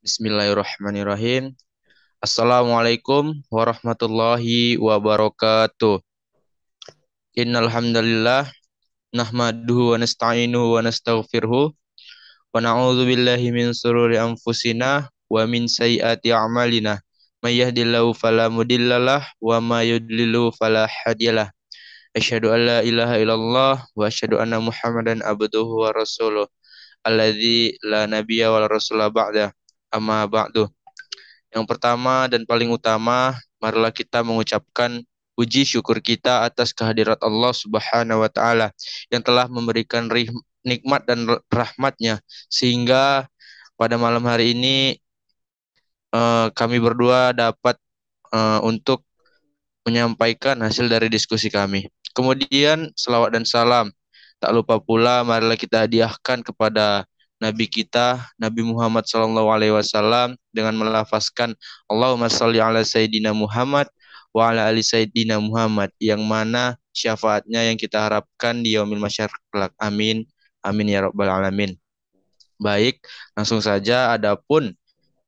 Bismillahirrahmanirrahim. Assalamualaikum warahmatullahi wabarakatuh. Innal hamdalillah nahmaduhu wa nasta'inuhu wa nastaghfiruh wa na'udzu billahi min shururi anfusina wa min sayyiati a'malina. May yahdihillahu fala mudhillalah wa may yudlilhu fala hadiyalah. Asyhadu an la ilaha illallah wa asyhadu anna Muhammadan abduhu wa rasuluh alladzi la nabiyya wa la rasula ba'da. Amma ba'du. Yang pertama dan paling utama, marilah kita mengucapkan puji syukur kita atas kehadirat Allah Subhanahu wa taala yang telah memberikan nikmat dan rahmatnya sehingga pada malam hari ini kami berdua dapat untuk menyampaikan hasil dari diskusi kami. Kemudian selawat dan salam. Tak lupa pula marilah kita hadiahkan kepada Nabi kita, Nabi Muhammad SAW dengan melafazkan Allahumma sholli ala Sayyidina Muhammad wa ala ali Sayyidina Muhammad yang mana syafaatnya yang kita harapkan di yaumil masyar kelak. Amin. Amin ya rabbal alamin. Baik, langsung saja. Adapun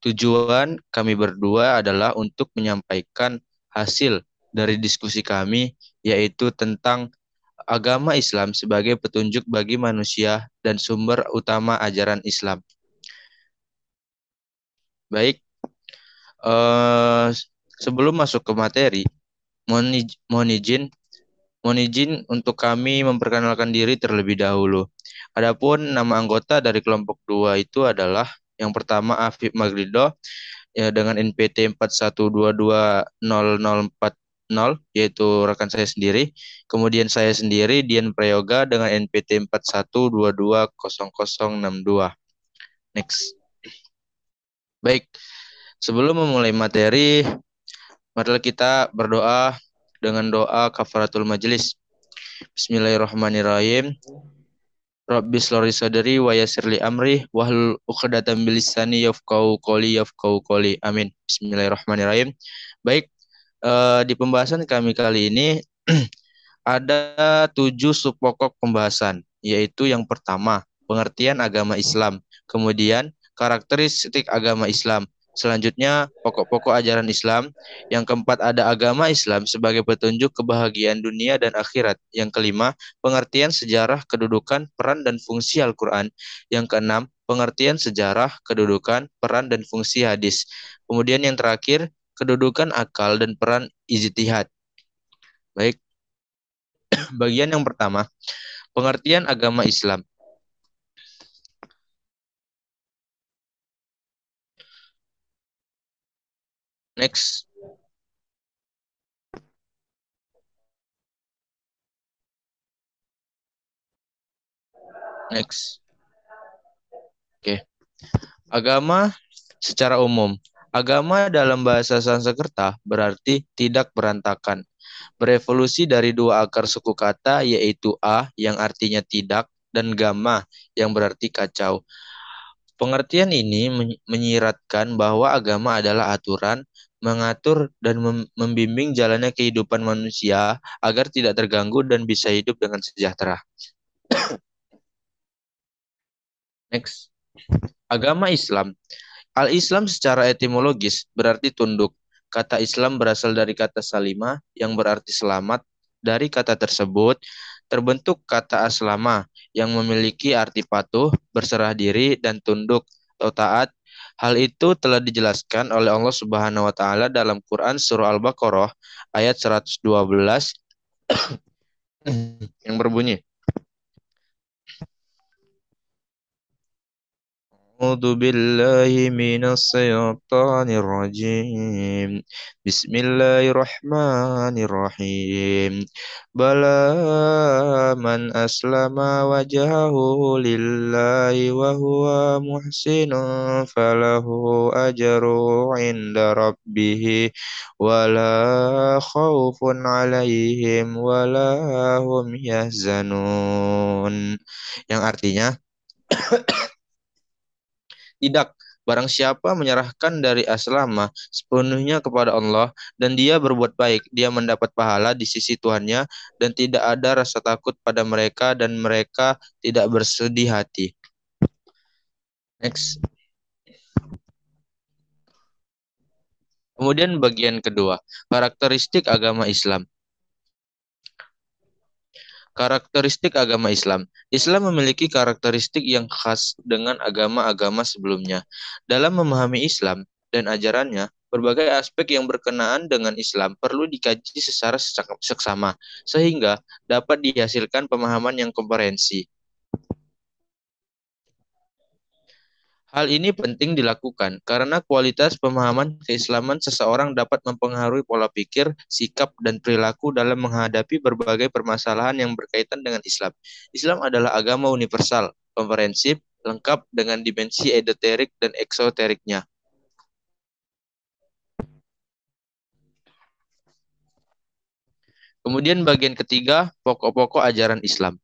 tujuan kami berdua adalah untuk menyampaikan hasil dari diskusi kami, yaitu tentang agama Islam sebagai petunjuk bagi manusia dan sumber utama ajaran Islam. Baik, eh, sebelum masuk ke materi, mohon izin untuk kami memperkenalkan diri terlebih dahulu. Adapun nama anggota dari kelompok 2 itu adalah yang pertama Afif Magrido ya, dengan NPT 41220040 yaitu rekan saya sendiri. Kemudian saya sendiri Dian Prayoga dengan NPT 41220062. Next. Baik, sebelum memulai materi, marilah kita berdoa dengan doa kafaratul majelis. Bismillahirrahmanirrahim. Rabbi shlori sadri wa yassirli amri wahlul 'uqdatam min lisani yafqahu qawli. Amin. Bismillahirrahmanirrahim. Baik, di pembahasan kami kali ini ada 7 subpokok pembahasan, yaitu yang pertama, pengertian agama Islam, kemudian karakteristik agama Islam, selanjutnya pokok-pokok ajaran Islam, yang keempat ada agama Islam sebagai petunjuk kebahagiaan dunia dan akhirat, yang kelima, pengertian sejarah, kedudukan, peran dan fungsi Al-Quran, yang keenam, pengertian sejarah, kedudukan, peran dan fungsi hadis, kemudian yang terakhir, kedudukan akal dan peran ijtihad. Baik, bagian yang pertama, pengertian agama Islam. Next. Next. Oke. Agama secara umum. Agama dalam bahasa Sanskerta berarti tidak berantakan. Berevolusi dari dua akar suku kata yaitu a yang artinya tidak dan gamma yang berarti kacau. Pengertian ini menyiratkan bahwa agama adalah aturan, mengatur dan membimbing jalannya kehidupan manusia agar tidak terganggu dan bisa hidup dengan sejahtera. Next. Agama Islam. Al-Islam secara etimologis berarti tunduk. Kata Islam berasal dari kata salima yang berarti selamat. Dari kata tersebut terbentuk kata aslama yang memiliki arti patuh, berserah diri, dan tunduk atau taat. Hal itu telah dijelaskan oleh Allah Subhanahu wa taala dalam Quran surah Al-Baqarah ayat 112 yang berbunyi, A'udzu billahi minas syaitonir rajim. Bismillahirrahmanirrahim. Bala man aslama wajhahu lillahi wa huwa muhsinun falahu ajru 'inda rabbih wala khaufun 'alaihim wala hum yahzanun. Yang artinya, tidak, barang siapa menyerahkan dari aslama sepenuhnya kepada Allah dan dia berbuat baik, dia mendapat pahala di sisi Tuhannya dan tidak ada rasa takut pada mereka dan mereka tidak bersedih hati. Next. Kemudian bagian kedua, karakteristik agama Islam. Karakteristik agama Islam. Islam memiliki karakteristik yang khas dengan agama-agama sebelumnya. Dalam memahami Islam dan ajarannya, berbagai aspek yang berkenaan dengan Islam perlu dikaji secara seksama, sehingga dapat dihasilkan pemahaman yang komprehensi. Hal ini penting dilakukan karena kualitas pemahaman keislaman seseorang dapat mempengaruhi pola pikir, sikap, dan perilaku dalam menghadapi berbagai permasalahan yang berkaitan dengan Islam. Islam adalah agama universal, komprehensif, lengkap dengan dimensi esoterik dan eksoteriknya. Kemudian bagian ketiga, pokok-pokok ajaran Islam.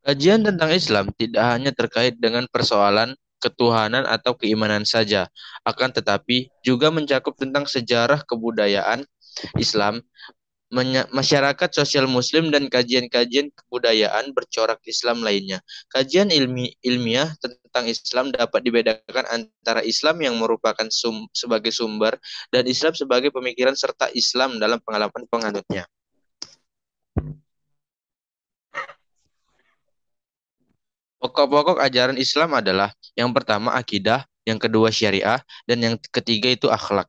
Kajian tentang Islam tidak hanya terkait dengan persoalan ketuhanan atau keimanan saja, akan tetapi juga mencakup tentang sejarah kebudayaan Islam, masyarakat sosial Muslim, dan kajian-kajian kebudayaan bercorak Islam lainnya. Kajian ilmiah tentang Islam dapat dibedakan antara Islam yang merupakan sebagai sumber dan Islam sebagai pemikiran serta Islam dalam pengalaman penganutnya. Pokok-pokok ajaran Islam adalah yang pertama akidah, yang kedua syariah, dan yang ketiga itu akhlak.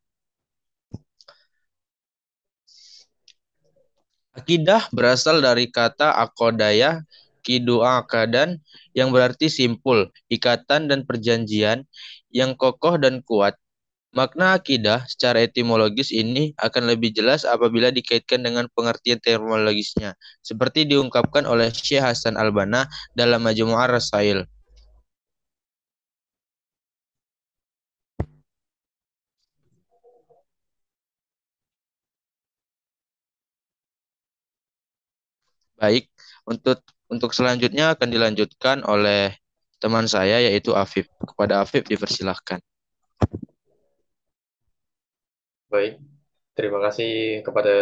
Akidah berasal dari kata akodaya, kiduakadan, yang berarti simpul, ikatan dan perjanjian yang kokoh dan kuat. Makna akidah secara etimologis ini akan lebih jelas apabila dikaitkan dengan pengertian terminologisnya, seperti diungkapkan oleh Syekh Hasan Al-Banna dalam Majmu'ar Rasail. Baik, untuk selanjutnya akan dilanjutkan oleh teman saya yaitu Afif. Kepada Afif dipersilahkan. Baik, terima kasih kepada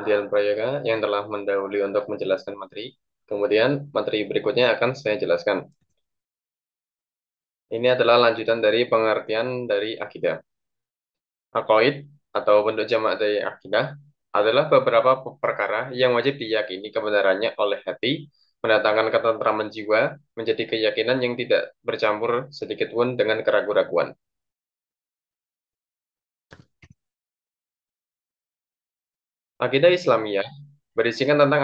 Dian Prayoga yang telah mendahului untuk menjelaskan materi. Kemudian materi berikutnya akan saya jelaskan. Ini adalah lanjutan dari pengertian dari akidah. Aqaid atau bentuk jamak dari akidah adalah beberapa perkara yang wajib diyakini kebenarannya oleh hati, mendatangkan ketentraman jiwa, menjadi keyakinan yang tidak bercampur sedikit pun dengan keraguan-raguan. Akidah Islamiyah berisikan tentang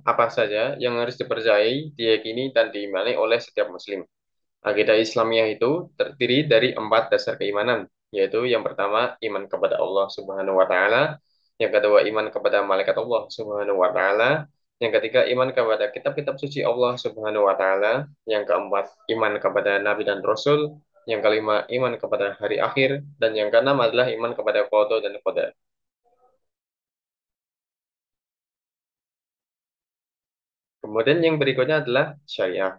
apa saja yang harus dipercayai, diyakini, dan diimani oleh setiap muslim. Akidah Islamiyah itu terdiri dari 4 dasar keimanan, yaitu yang pertama iman kepada Allah Subhanahu wa taala, yang kedua iman kepada malaikat Allah Subhanahu wa taala, yang ketiga iman kepada kitab-kitab suci Allah Subhanahu wa taala, yang keempat iman kepada nabi dan rasul, yang kelima iman kepada hari akhir, dan yang keenam adalah iman kepada qada dan qadar. Kemudian yang berikutnya adalah syariah.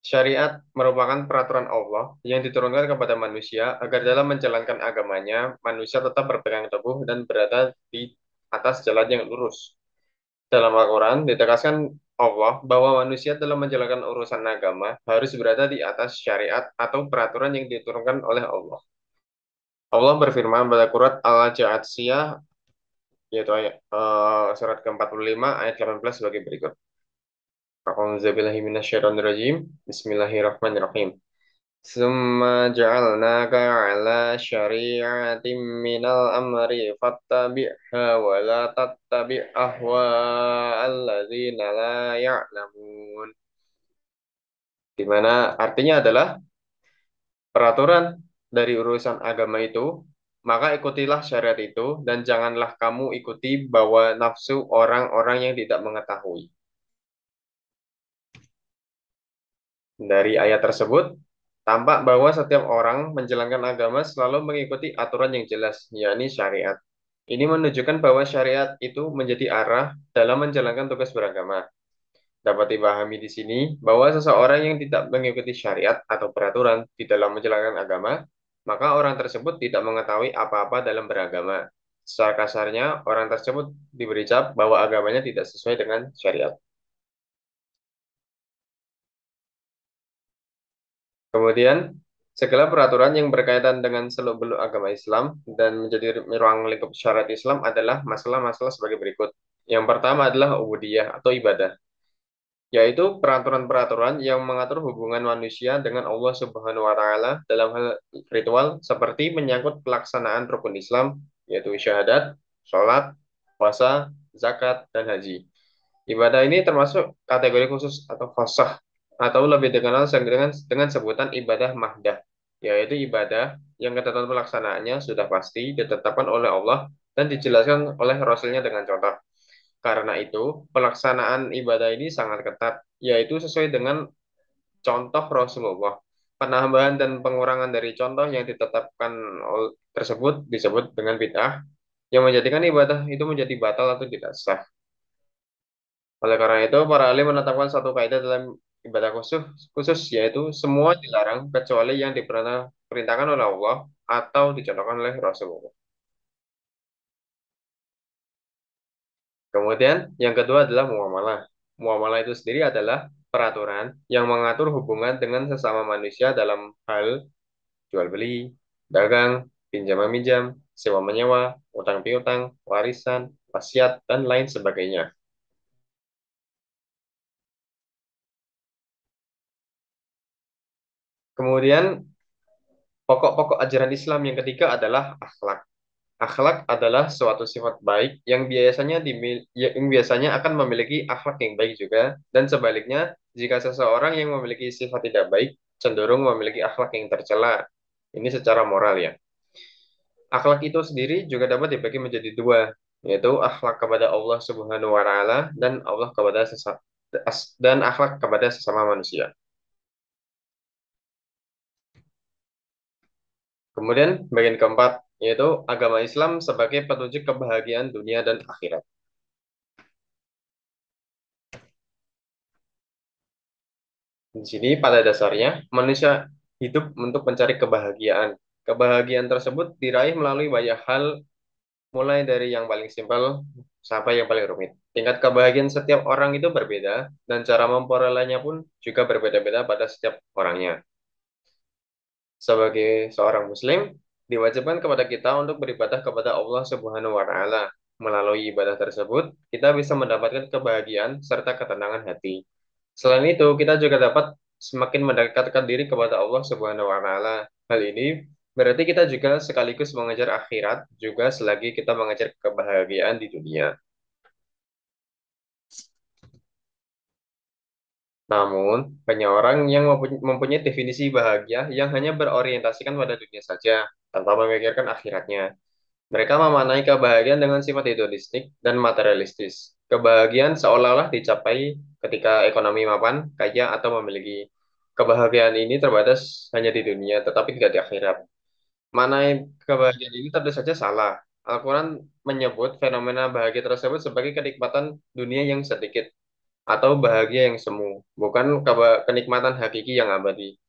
Syariat merupakan peraturan Allah yang diturunkan kepada manusia agar dalam menjalankan agamanya, manusia tetap berpegang teguh dan berada di atas jalan yang lurus. Dalam Al-Quran ditegaskan Allah bahwa manusia dalam menjalankan urusan agama harus berada di atas syariat atau peraturan yang diturunkan oleh Allah. Allah berfirman pada surat Al-Jathiyah, yaitu surat ke-45 ayat 18 sebagai berikut. A'udzubillahi minasyaitonirrajim. Bismillahirrahmanirrahim. ثم جعلناك على شريعة من الأمر فاتبعها ولا تتبع أهواء الذين لا يعلمون. Di mana artinya adalah peraturan dari urusan agama itu, maka ikutilah syariat itu dan janganlah kamu ikuti bawa nafsu orang-orang yang tidak mengetahui. Dari ayat tersebut, tampak bahwa setiap orang menjalankan agama selalu mengikuti aturan yang jelas, yakni syariat. Ini menunjukkan bahwa syariat itu menjadi arah dalam menjalankan tugas beragama. Dapat dipahami di sini bahwa seseorang yang tidak mengikuti syariat atau peraturan di dalam menjalankan agama, maka orang tersebut tidak mengetahui apa-apa dalam beragama. Secara kasarnya, orang tersebut diberi cap bahwa agamanya tidak sesuai dengan syariat. Kemudian, segala peraturan yang berkaitan dengan seluk-beluk agama Islam dan menjadi ruang lingkup syariat Islam adalah masalah-masalah sebagai berikut. Yang pertama adalah ubudiyah atau ibadah, yaitu peraturan-peraturan yang mengatur hubungan manusia dengan Allah Subhanahu wa taala dalam hal ritual seperti menyangkut pelaksanaan rukun Islam, yaitu syahadat, sholat, puasa, zakat, dan haji. Ibadah ini termasuk kategori khusus atau khosah atau lebih dikenal dengan sebutan ibadah mahdah, yaitu ibadah yang ketentuan pelaksanaannya sudah pasti ditetapkan oleh Allah dan dijelaskan oleh Rasulnya dengan contoh. Karena itu, pelaksanaan ibadah ini sangat ketat, yaitu sesuai dengan contoh Rasulullah. Penambahan dan pengurangan dari contoh yang ditetapkan tersebut disebut dengan bid'ah, yang menjadikan ibadah itu menjadi batal atau tidak sah. Oleh karena itu, para ahli menetapkan satu kaidah dalam ibadah khusus, khusus yaitu semua dilarang kecuali yang diperintahkan oleh Allah atau dicontohkan oleh Rasulullah. Kemudian yang kedua adalah muamalah. Muamalah itu sendiri adalah peraturan yang mengatur hubungan dengan sesama manusia dalam hal jual beli, dagang, pinjam meminjam, sewa menyewa, utang piutang, warisan, wasiat, dan lain sebagainya. Kemudian pokok-pokok ajaran Islam yang ketiga adalah akhlak. Akhlak adalah suatu sifat baik yang biasanya akan memiliki akhlak yang baik juga, dan sebaliknya, jika seseorang yang memiliki sifat tidak baik cenderung memiliki akhlak yang tercela. Ini secara moral ya. Akhlak itu sendiri juga dapat dibagi menjadi dua, yaitu akhlak kepada Allah Subhanahu wa taala dan akhlak kepada sesama manusia. Kemudian bagian keempat yaitu agama Islam sebagai petunjuk kebahagiaan dunia dan akhirat. Di sini pada dasarnya manusia hidup untuk mencari kebahagiaan. Kebahagiaan tersebut diraih melalui banyak hal, mulai dari yang paling simpel sampai yang paling rumit. Tingkat kebahagiaan setiap orang itu berbeda, dan cara memperolehnya pun juga berbeda-beda pada setiap orangnya. Sebagai seorang muslim, diwajibkan kepada kita untuk beribadah kepada Allah Subhanahu wa taala. Melalui ibadah tersebut, kita bisa mendapatkan kebahagiaan serta ketenangan hati. Selain itu, kita juga dapat semakin mendekatkan diri kepada Allah Subhanahu wa taala. Hal ini berarti kita juga sekaligus mengejar akhirat juga selagi kita mengejar kebahagiaan di dunia. Namun, banyak orang yang mempunyai definisi bahagia yang hanya berorientasikan pada dunia saja, tanpa memikirkan akhiratnya. Mereka memaknai kebahagiaan dengan sifat hedonistik dan materialistis. Kebahagiaan seolah-olah dicapai ketika ekonomi mapan, kaya, atau memiliki. Kebahagiaan ini terbatas hanya di dunia, tetapi tidak di akhirat. Maknai kebahagiaan ini tentu saja salah. Al-Quran menyebut fenomena bahagia tersebut sebagai kenikmatan dunia yang sedikit atau bahagia yang semu, bukan kenikmatan hakiki yang abadi.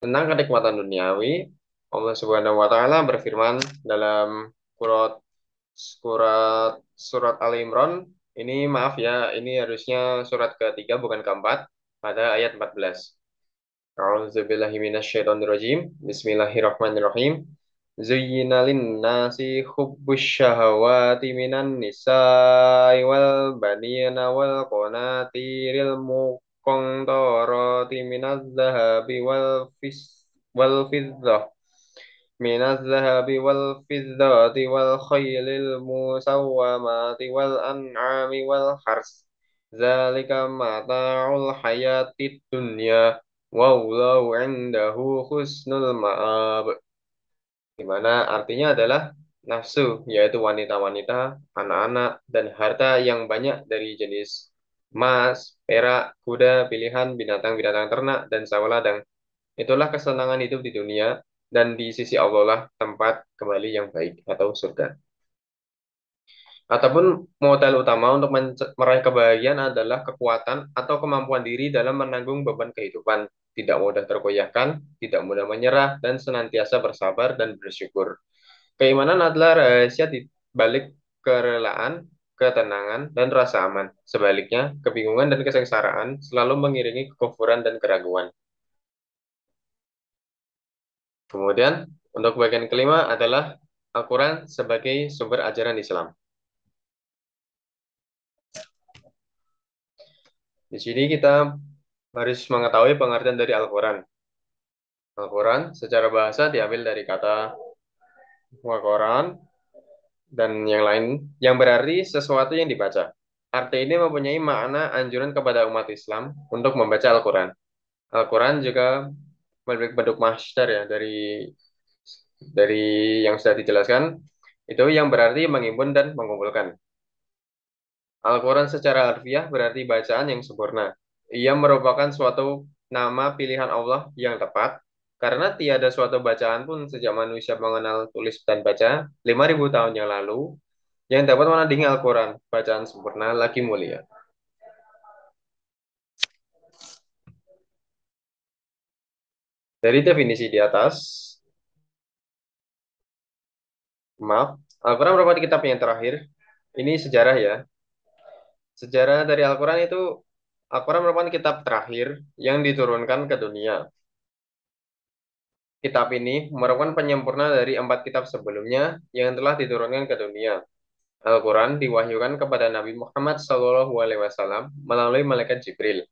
Tentang kenikmatan duniawi, Allah Subhanahu wa taala berfirman dalam surat surat surat Ali Imran, ini maaf ya, ini harusnya surat ketiga bukan keempat, pada ayat 14. A'udzubillahi minasyaitonirrajim. Bismillahirrahmanirrahim. Zuyyina lin-nasi hubbus syahawati minan nisa'i wal banina wal qanatiril muqantarati minaz zahabi wal fiddah minaz zahabi wal fiddati wal khaylil musawwamati wal an'ami wal hars. Zalika mata'ul hayatid dunya wallahu indahu husnul ma'ab. Di mana artinya adalah nafsu, yaitu wanita-wanita, anak-anak, dan harta yang banyak dari jenis emas, perak, kuda, pilihan, binatang-binatang ternak, dan sawo ladang. Itulah kesenangan hidup di dunia, dan di sisi Allah lah tempat kembali yang baik atau surga. Ataupun modal utama untuk meraih kebahagiaan adalah kekuatan atau kemampuan diri dalam menanggung beban kehidupan. Tidak mudah tergoyahkan, tidak mudah menyerah, dan senantiasa bersabar dan bersyukur. Keimanan adalah rahasia di balik kerelaan, ketenangan, dan rasa aman. Sebaliknya, kebingungan dan kesengsaraan selalu mengiringi kekufuran dan keraguan. Kemudian untuk bagian kelima adalah Al-Quran sebagai sumber ajaran Islam. Di sini kita harus mengetahui pengertian dari Al-Quran. Al-Quran secara bahasa diambil dari kata Al-Quran dan yang lain yang berarti sesuatu yang dibaca. Arti ini mempunyai makna anjuran kepada umat Islam untuk membaca Al-Quran. Al-Quran juga memiliki bentuk masdar ya dari yang sudah dijelaskan itu yang berarti menghimpun dan mengumpulkan. Al-Quran secara harfiah berarti bacaan yang sempurna. Ia merupakan suatu nama pilihan Allah yang tepat karena tiada suatu bacaan pun sejak manusia mengenal tulis dan baca 5.000 tahun yang lalu yang dapat menandingi Al-Quran, bacaan sempurna lagi mulia. Dari definisi di atas, maaf, Al-Quran merupakan kitab yang terakhir. Ini sejarah ya. Sejarah dari Al-Quran itu, Al-Quran merupakan kitab terakhir yang diturunkan ke dunia. Kitab ini merupakan penyempurna dari 4 kitab sebelumnya yang telah diturunkan ke dunia. Al-Quran diwahyukan kepada Nabi Muhammad SAW melalui malaikat Jibril.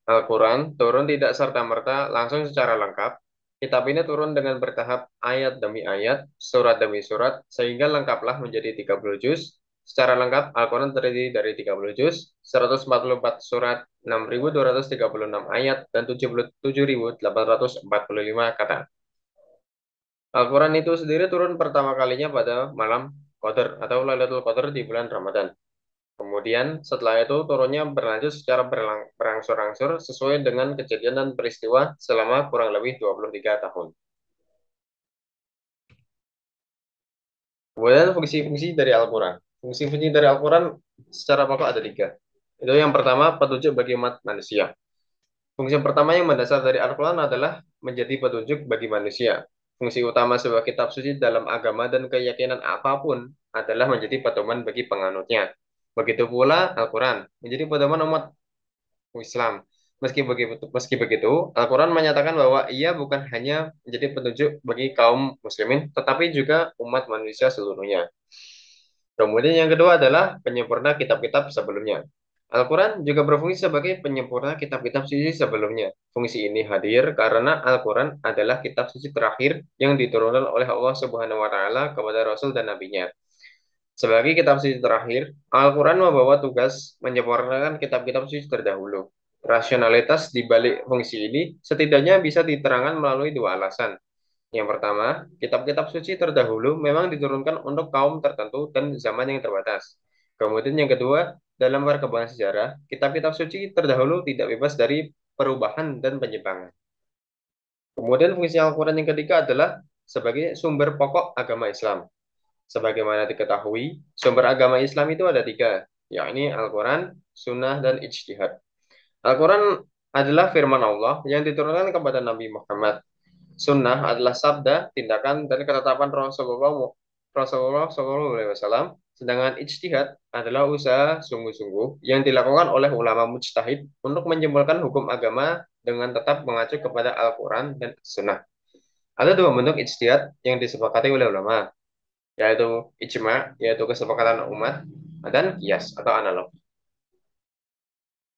Al-Quran turun tidak serta-merta langsung secara lengkap. Kitab ini turun dengan bertahap ayat demi ayat, surat demi surat, sehingga lengkaplah menjadi 30 juz. Secara lengkap, Al-Quran terdiri dari 30 juz, 144 surat, 6.236 ayat, dan 77.845 kata. Al-Quran itu sendiri turun pertama kalinya pada malam Qadar atau Lailatul Qadar di bulan Ramadan. Kemudian setelah itu turunnya berlanjut secara berangsur-angsur sesuai dengan kejadian dan peristiwa selama kurang lebih 23 tahun. Kemudian fungsi-fungsi dari Al-Quran. Fungsi-fungsi dari Al-Quran secara pokok ada 3. Itu yang pertama, petunjuk bagi umat manusia. Fungsi pertama yang mendasar dari Al-Quran adalah menjadi petunjuk bagi manusia. Fungsi utama sebuah kitab suci dalam agama dan keyakinan apapun adalah menjadi pedoman bagi penganutnya. Begitu pula Al-Quran menjadi pedoman umat Islam. Meski begitu, Al-Quran menyatakan bahwa ia bukan hanya menjadi petunjuk bagi kaum muslimin, tetapi juga umat manusia seluruhnya. Kemudian yang kedua adalah penyempurna kitab-kitab sebelumnya. Al-Quran juga berfungsi sebagai penyempurna kitab-kitab suci sebelumnya. Fungsi ini hadir karena Al-Quran adalah kitab suci terakhir yang diturunkan oleh Allah Subhanahu wa Ta'ala kepada Rasul dan Nabi-Nya. Sebagai kitab suci terakhir, Al-Quran membawa tugas menyempurnakan kitab-kitab suci terdahulu. Rasionalitas di balik fungsi ini setidaknya bisa diterangkan melalui 2 alasan. Yang pertama, kitab-kitab suci terdahulu memang diturunkan untuk kaum tertentu dan zaman yang terbatas. Kemudian yang kedua, dalam perkembangan sejarah, kitab-kitab suci terdahulu tidak bebas dari perubahan dan penyimpangan. Kemudian fungsi Al-Quran yang ketiga adalah sebagai sumber pokok agama Islam. Sebagaimana diketahui, sumber agama Islam itu ada 3, yakni Al-Quran, Sunnah, dan Ijtihad. Al-Quran adalah firman Allah yang diturunkan kepada Nabi Muhammad. Sunnah adalah sabda, tindakan, dan ketetapan Rasulullah SAW. Sedangkan ijtihad adalah usaha sungguh-sungguh yang dilakukan oleh ulama mujtahid untuk menyimpulkan hukum agama dengan tetap mengacu kepada Al-Quran dan Sunnah. Ada 2 bentuk ijtihad yang disepakati oleh ulama, yaitu ijma, yaitu kesepakatan umat, dan qiyas atau analog.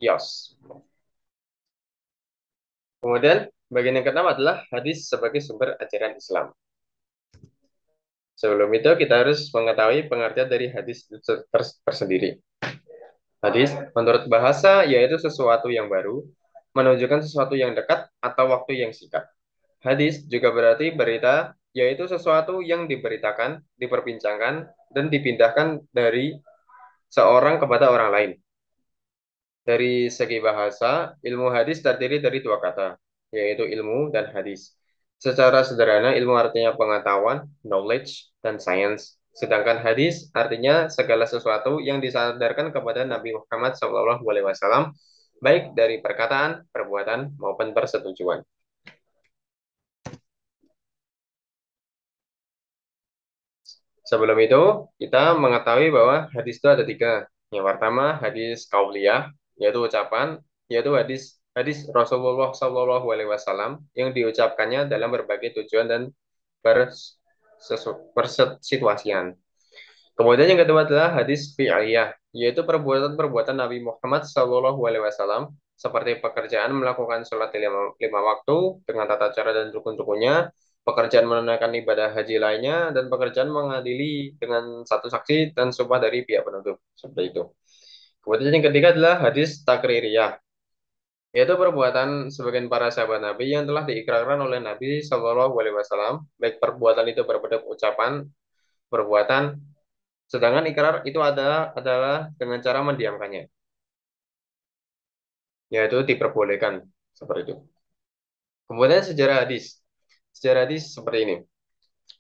Qiyas. Kemudian bagian yang keenam adalah hadis sebagai sumber ajaran Islam. Sebelum itu kita harus mengetahui pengertian dari hadis tersendiri. Hadis menurut bahasa yaitu sesuatu yang baru, menunjukkan sesuatu yang dekat atau waktu yang singkat. Hadis juga berarti berita, yaitu sesuatu yang diberitakan, diperbincangkan, dan dipindahkan dari seorang kepada orang lain. Dari segi bahasa, ilmu hadis terdiri dari 2 kata, yaitu ilmu dan hadis. Secara sederhana, ilmu artinya pengetahuan, knowledge, dan science. Sedangkan hadis artinya segala sesuatu yang disandarkan kepada Nabi Muhammad SAW, baik dari perkataan, perbuatan, maupun persetujuan. Sebelum itu, kita mengetahui bahwa hadis itu ada 3. Yang pertama, hadis kauliyah, yaitu ucapan, yaitu hadis hadis Rasulullah Shallallahu Alaihi Wasallam yang diucapkannya dalam berbagai tujuan dan persituasian. Kemudian yang kedua adalah hadis fi'liyah, yaitu perbuatan-perbuatan Nabi Muhammad Shallallahu Alaihi Wasallam seperti pekerjaan melakukan sholat lima waktu dengan tata cara dan rukun-rukunnya, pekerjaan menunaikan ibadah haji lainnya, dan pekerjaan mengadili dengan satu saksi dan sumpah dari pihak penuntut. Seperti itu. Kemudian yang ketiga adalah hadis takririyah, yaitu perbuatan sebagian para sahabat Nabi yang telah diikrarkan oleh Nabi Shallallahu Alaihi Wasallam, baik perbuatan itu berbentuk ucapan, perbuatan, sedangkan ikrar itu adalah dengan cara mendiamkannya, yaitu diperbolehkan seperti itu. Kemudian sejarah hadis. Sejarah hadis seperti ini.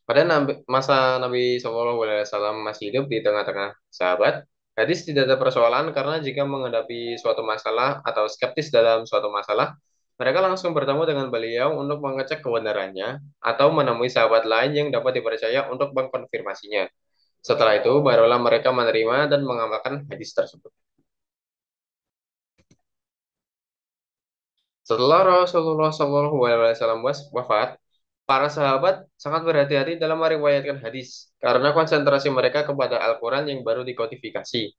Pada masa Nabi SAW masih hidup di tengah-tengah sahabat, hadis tidak ada persoalan karena jika menghadapi suatu masalah atau skeptis dalam suatu masalah, mereka langsung bertemu dengan beliau untuk mengecek kebenarannya atau menemui sahabat lain yang dapat dipercaya untuk mengkonfirmasinya. Setelah itu, barulah mereka menerima dan mengamalkan hadis tersebut. Setelah Rasulullah SAW wafat, para sahabat sangat berhati-hati dalam meriwayatkan hadis karena konsentrasi mereka kepada Al-Quran yang baru dikodifikasi.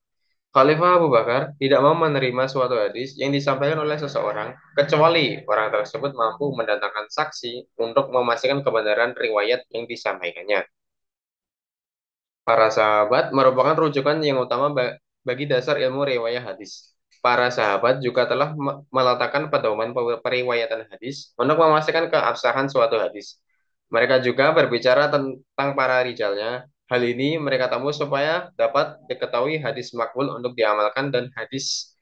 Khalifah Abu Bakar tidak mau menerima suatu hadis yang disampaikan oleh seseorang kecuali orang tersebut mampu mendatangkan saksi untuk memastikan kebenaran riwayat yang disampaikannya. Para sahabat merupakan rujukan yang utama bagi dasar ilmu riwayat hadis. Para sahabat juga telah meletakkan pedoman periwayatan hadis untuk memastikan keabsahan suatu hadis. Mereka juga berbicara tentang para rijalnya. Hal ini mereka temui supaya dapat diketahui hadis makbul untuk diamalkan dan hadis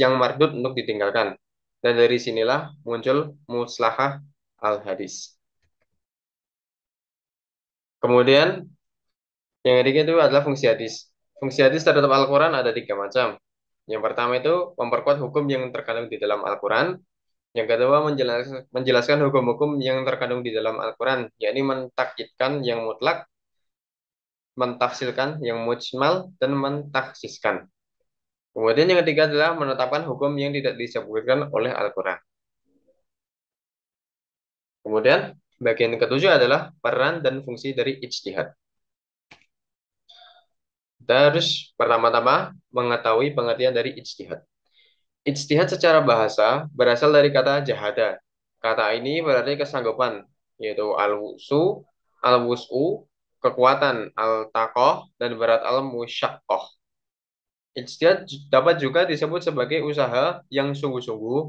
yang mardud untuk ditinggalkan. Dan dari sinilah muncul muslahah al-hadis. Kemudian yang ketiga itu adalah fungsi hadis. Fungsi hadis terhadap Al-Quran ada tiga macam. Yang pertama itu memperkuat hukum yang terkandung di dalam Al-Quran. Yang kedua menjelaskan hukum-hukum yang terkandung di dalam Al-Quran, yakni mentakyidkan yang mutlak, mentafsilkan yang mujmal, dan mentaksiskan. Kemudian yang ketiga adalah menetapkan hukum yang tidak disebutkan oleh Al-Quran. Kemudian bagian ketujuh adalah peran dan fungsi dari ijtihad. Kita harus pertama-tama mengetahui pengertian dari ijtihad. Ijtihad secara bahasa berasal dari kata jahada. Kata ini berarti kesanggupan, yaitu al-wus'u, kekuatan, al-taqoh, dan berat al-musyaqqoh. Ijtihad dapat juga disebut sebagai usaha yang sungguh-sungguh,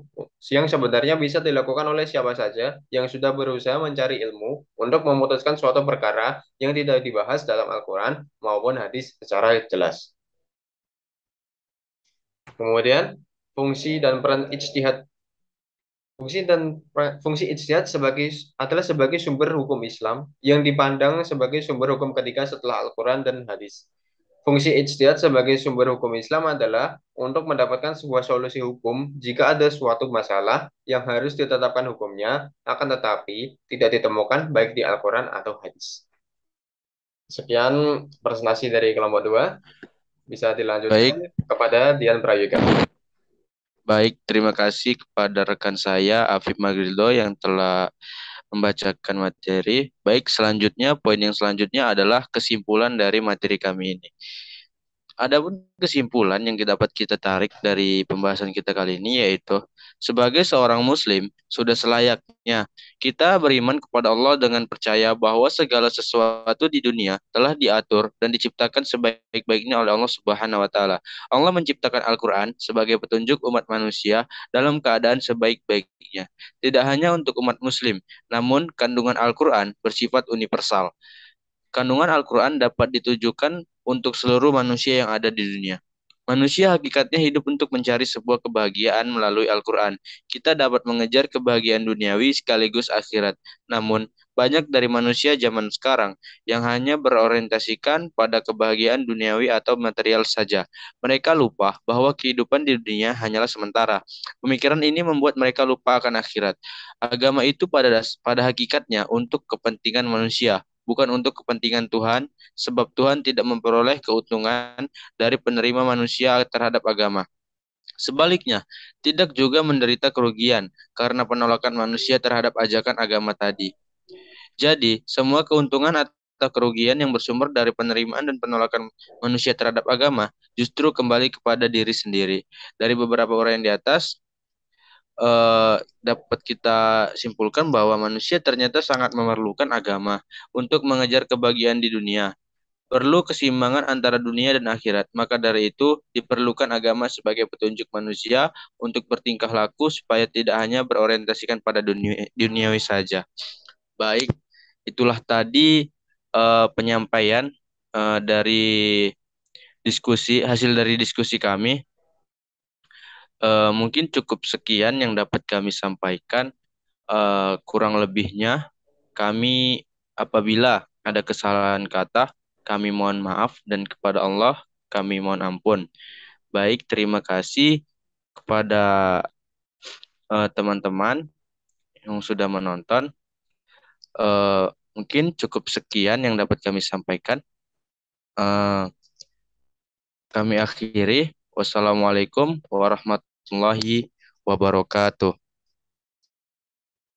yang sebenarnya bisa dilakukan oleh siapa saja yang sudah berusaha mencari ilmu untuk memutuskan suatu perkara yang tidak dibahas dalam Al-Quran maupun hadis secara jelas. Kemudian, fungsi dan peran ijtihad. Fungsi ijtihad adalah sebagai sumber hukum Islam yang dipandang sebagai sumber hukum ketiga setelah Al-Quran dan hadis. Fungsi ijtihad sebagai sumber hukum Islam adalah untuk mendapatkan sebuah solusi hukum jika ada suatu masalah yang harus ditetapkan hukumnya, akan tetapi tidak ditemukan baik di Al-Quran atau hadis. Sekian presentasi dari kelompok 2. Bisa Baik, dilanjutkan kepada Dian Prayoga. baik. Terima kasih kepada rekan saya Afif Magrildo yang telah membacakan materi. Baik, selanjutnya poin yang selanjutnya adalah kesimpulan dari materi kami ini. Adapun kesimpulan yang dapat kita tarik dari pembahasan kita kali ini yaitu sebagai seorang muslim sudah selayaknya kita beriman kepada Allah dengan percaya bahwa segala sesuatu di dunia telah diatur dan diciptakan sebaik-baiknya oleh Allah Subhanahu wa taala. Allah menciptakan Al-Qur'an sebagai petunjuk umat manusia dalam keadaan sebaik-baiknya. Tidak hanya untuk umat muslim, namun kandungan Al-Qur'an bersifat universal. Kandungan Al-Quran dapat ditujukan untuk seluruh manusia yang ada di dunia. Manusia hakikatnya hidup untuk mencari sebuah kebahagiaan melalui Al-Quran. Kita dapat mengejar kebahagiaan duniawi sekaligus akhirat. Namun, banyak dari manusia zaman sekarang yang hanya berorientasikan pada kebahagiaan duniawi atau material saja. Mereka lupa bahwa kehidupan di dunia hanyalah sementara. Pemikiran ini membuat mereka lupa akan akhirat. Agama itu pada hakikatnya untuk kepentingan manusia, bukan untuk kepentingan Tuhan, sebab Tuhan tidak memperoleh keuntungan dari penerima manusia terhadap agama. Sebaliknya, tidak juga menderita kerugian karena penolakan manusia terhadap ajakan agama tadi. Jadi, semua keuntungan atau kerugian yang bersumber dari penerimaan dan penolakan manusia terhadap agama justru kembali kepada diri sendiri. Dari beberapa orang yang di atas, dapat kita simpulkan bahwa manusia ternyata sangat memerlukan agama untuk mengejar kebahagiaan di dunia. Perlu keseimbangan antara dunia dan akhirat. Maka dari itu, diperlukan agama sebagai petunjuk manusia untuk bertingkah laku supaya tidak hanya berorientasikan pada duniawi saja. Baik, itulah tadi penyampaian dari hasil dari diskusi kami. Mungkin cukup sekian yang dapat kami sampaikan. Kurang lebihnya, kami apabila ada kesalahan kata, kami mohon maaf dan kepada Allah kami mohon ampun. Baik, terima kasih kepada teman-teman yang sudah menonton. Mungkin cukup sekian yang dapat kami sampaikan. Eh, Kami akhiri. Wassalamualaikum warahmatullahi wabarakatuh.